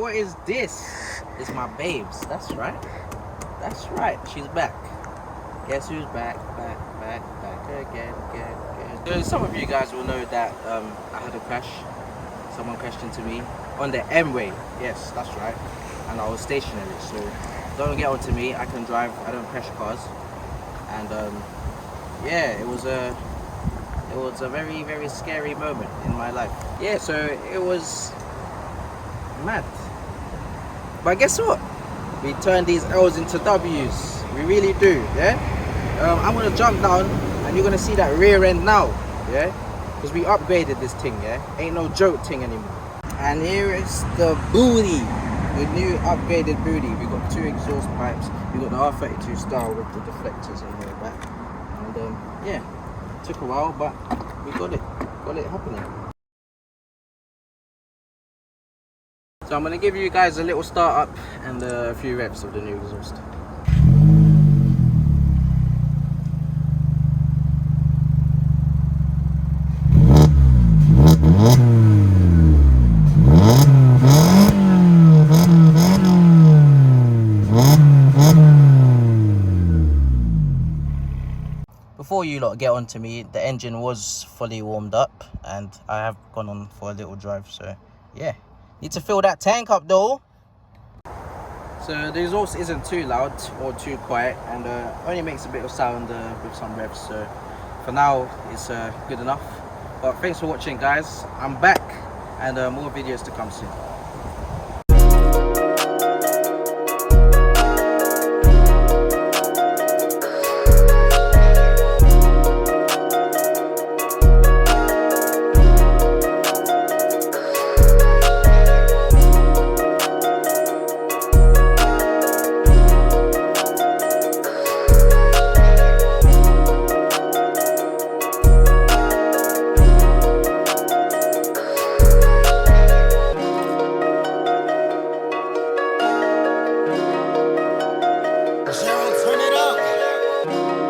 what is this? It's my babes. That's right. That's right. She's back. Guess who's back? Back again. So some of you guys will know that I had a crash. Someone crashed into me on the M-way. Yes, that's right. And I was stationary. So don't get onto me. I can drive. I don't crash cars. And yeah, it was a very, very scary moment in my life. Yeah, so it was mad. But guess what? We turn these L's into W's. We really do, yeah? I'm gonna jump down and you're gonna see that rear end now, yeah? Because we upgraded this thing, yeah? Ain't no joke thing anymore. And here is the booty. The new upgraded booty. We got 2 exhaust pipes. We got the R32 style with the deflectors in the back. And yeah, it took a while, but we got it happening. So I'm gonna give you guys a little start up and a few revs of the new exhaust. Before you lot get onto me, the engine was fully warmed up and I have gone on for a little drive, so yeah. Need to fill that tank up though. So the exhaust isn't too loud or too quiet and only makes a bit of sound with some revs, so for now it's good enough. But thanks for watching guys, I'm back and more videos to come soon.